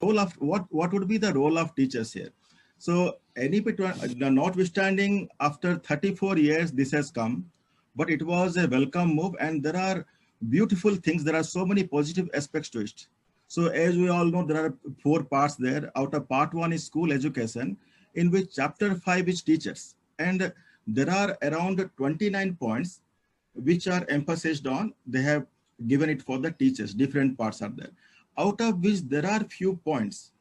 role of what would be the role of teachers here? So notwithstanding, after 34 years, this has come, but it was a welcome move, and there are beautiful things. There are so many positive aspects to it. So as we all know, there are 4 parts there. Out of part 1 is school education, in which chapter 5 is teachers. And there are around 29 points which are emphasized on. They have given it for the teachers. Different parts are there. Out of which there are few points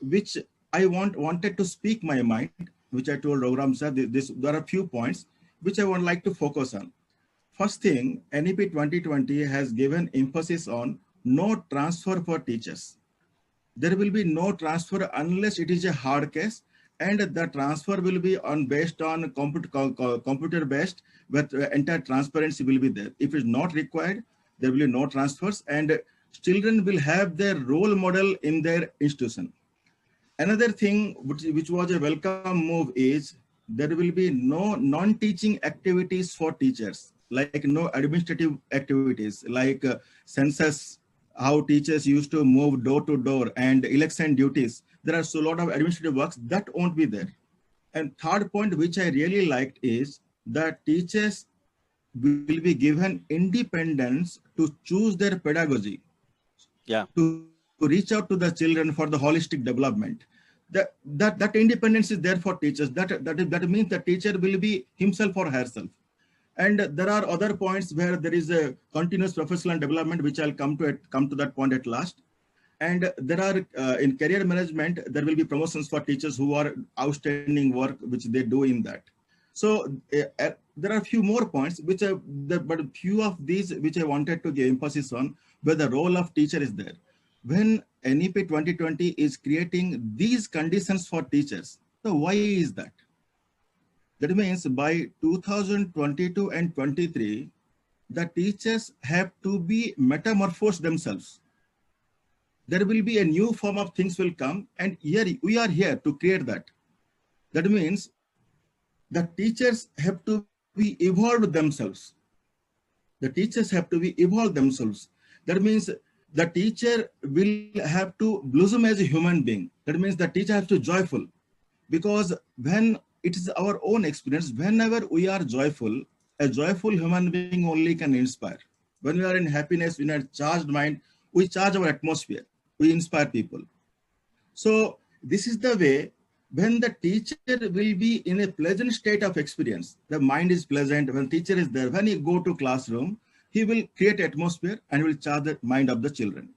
which I wanted to speak my mind, which I told Raghuram sir, there are few points which I would like to focus on. First thing, NEP 2020 has given emphasis on no transfer for teachers. There will be no transfer unless it is a hard case, and the transfer will be based on computer based, but entire transparency will be there. If it is not required, there will be no transfers, and children will have their role model in their institution. Another thing which was a welcome move is there will be no non-teaching activities for teachers, like no administrative activities, like census, how teachers used to move door to door, and election duties. There are so a lot of administrative works that won't be there. And third point, which I really liked, is that teachers will be given independence to choose their pedagogy. Yeah. To reach out to the children for the holistic development. That independence is there for teachers. That means the teacher will be himself or herself. And there are other points where there is a continuous professional development, which I'll come to that point at last. And there are in career management, there will be promotions for teachers who are outstanding work which they do in that. So there are a few more points but few of these which I wanted to give emphasis on, where the role of teacher is there. When NEP 2020 is creating these conditions for teachers, so why is that? That means by 2022 and 23, the teachers have to be metamorphosed themselves. There will be a new form of things will come, and here we are here to create that. That means the teachers have to be evolved themselves. The teachers have to be evolved themselves. That means the teacher will have to blossom as a human being. That means the teacher has to be joyful, because when it is our own experience, whenever we are joyful, a joyful human being only can inspire. When we are in happiness, in a charged mind, we charge our atmosphere, we inspire people. So this is the way. When the teacher will be in a pleasant state of experience, the mind is pleasant, when teacher is there, when he go to classroom, he will create atmosphere and will charge the mind of the children.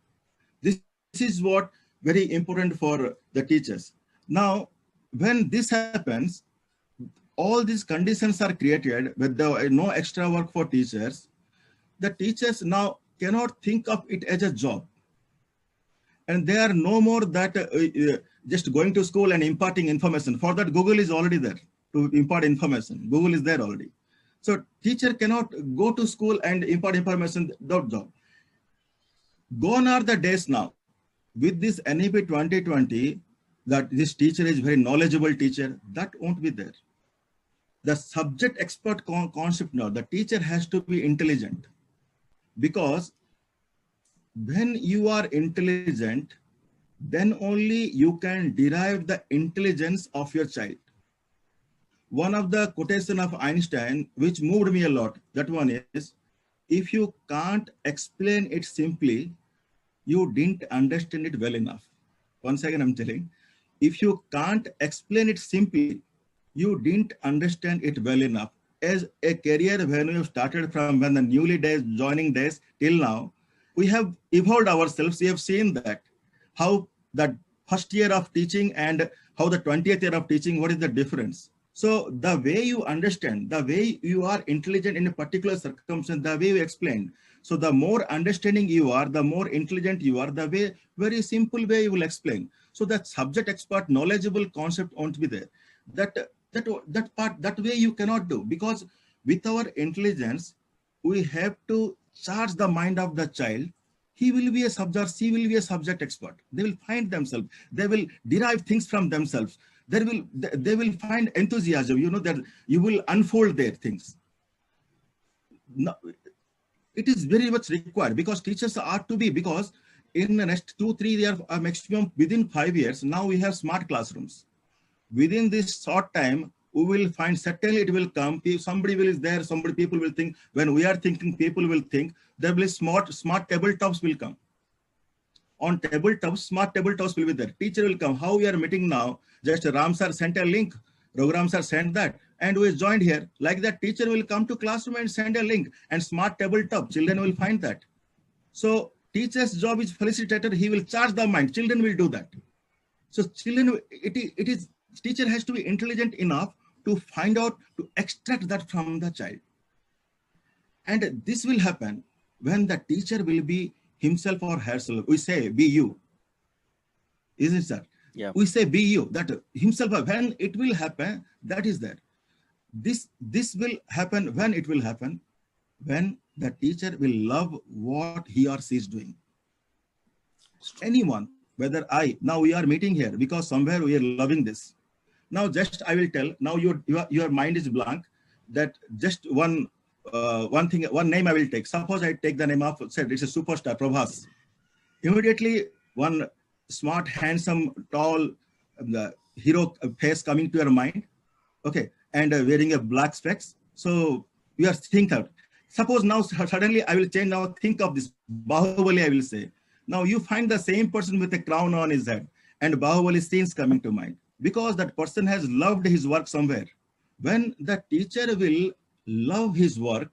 This is what very important for the teachers. Now, when this happens, all these conditions are created with no extra work for teachers. The teachers now cannot think of it as a job. And they are no more that just going to school and imparting information. For that, Google is already there to impart information. Google is there already. So teacher cannot go to school and impart information, that job. Gone are the days now. With this NEP 2020, that this teacher is very knowledgeable teacher, that won't be there. The subject expert concept now, the teacher has to be intelligent, because when you are intelligent, then only you can derive the intelligence of your child. One of the quotation of Einstein, which moved me a lot, that one is, if you can't explain it simply, you didn't understand it well enough. Once again, I'm telling, if you can't explain it simply, you didn't understand it well enough. As a career, when we have started from when the newly days, joining days till now, we have evolved ourselves. We have seen that, how the first year of teaching and how the 20th year of teaching, what is the difference? So the way you understand, the way you are intelligent in a particular circumstance, the way you explain. So the more understanding you are, the more intelligent you are, the way, very simple way you will explain. So that subject expert, knowledgeable concept won't be there. That way you cannot do, because with our intelligence, we have to charge the mind of the child. He will be a subject, she will be a subject expert. They will find themselves. They will derive things from themselves. They will find enthusiasm, that you will unfold their things. Now, it is very much required, because teachers are to be, because in the next 2-3 years, maximum within 5 years, now we have smart classrooms. Within this short time, we will find certainly it will come. Somebody will is there. Somebody people will think. When we are thinking, people will think. There will be smart tabletops will come. On tabletops, smart tabletops will be there. Teacher will come. How we are meeting now? Just Ram sir sent a link. Raghuram sir sent that, and we joined here. Like that, teacher will come to classroom and send a link, and smart tabletop. Children will find that. So teacher's job is facilitator. He will charge the mind. Children will do that. So children, it is teacher has to be intelligent enough to find out, to extract that from the child. And this will happen when the teacher will be himself or herself. We say, be you. Isn't it, sir? Yeah. We say, be you. That himself, when it will happen, that is there. This will happen when it will happen, when the teacher will love what he or she is doing. Anyone, whether now we are meeting here because somewhere we are loving this. Now just I will tell, now your mind is blank, that just one name I will take. Suppose I take the name of, said it's a superstar, Prabhas. Immediately one smart, handsome, tall hero face coming to your mind, okay, and wearing a black specs. So you are think out. Suppose now suddenly I will change, now think of this, Bahubali I will say. Now you find the same person with a crown on his head and Bahubali scenes coming to mind, because that person has loved his work somewhere. When the teacher will love his work,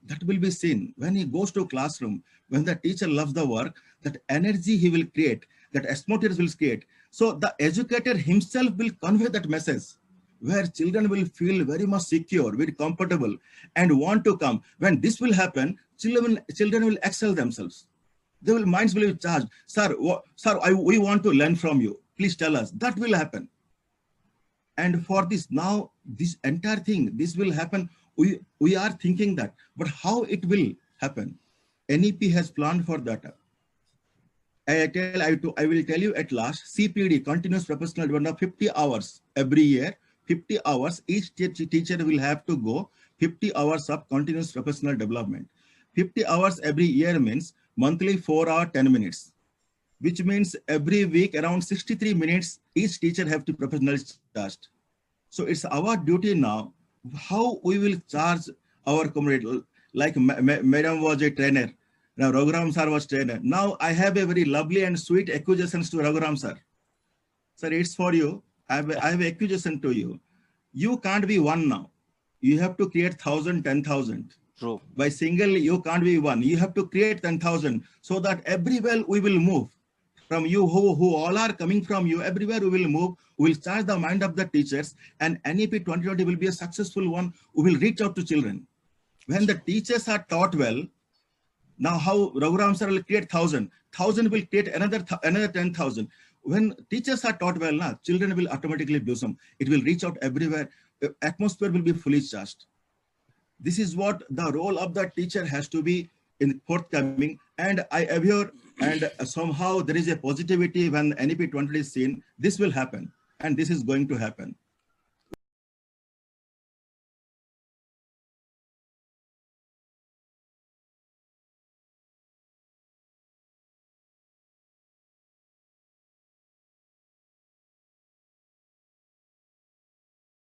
that will be seen. When he goes to classroom, when the teacher loves the work, that energy he will create, that atmosphere will create. So the educator himself will convey that message, where children will feel very much secure, very comfortable, and want to come. When this will happen, children will excel themselves. Their minds will be charged. Sir, we want to learn from you. Please tell us. That will happen. And for this, now this entire thing, this will happen. We are thinking that, but how it will happen? NEP has planned for that. I will tell you at last, CPD, Continuous Professional Development, 50 hours every year, 50 hours, each teacher will have to go 50 hours of continuous professional development. 50 hours every year means monthly 4 hours, 10 minutes, which means every week around 63 minutes, each teacher have to professionally charge. So it's our duty now, how we will charge our community. Like Madam was a trainer, now Raghuram sir was trainer. Now I have a very lovely and sweet accusations to Raghuram sir. Sir, it's for you. I have accusation to you. You can't be one now. You have to create 1,000, 10,000. True. By single, you can't be one. You have to create 10,000 so that everywhere we will move. From you who all are coming from you, everywhere we will move. We will charge the mind of the teachers, and NEP 2020 will be a successful one. We will reach out to children. When the teachers are taught well, now how Raghuram sir will create 1,000. 1,000 will create another 10,000. When teachers are taught well, now children will automatically blossom. It will reach out everywhere. The atmosphere will be fully charged. This is what the role of the teacher has to be in forthcoming. And I abhor, and somehow there is a positivity when NEP 20 is seen. This will happen, and this is going to happen.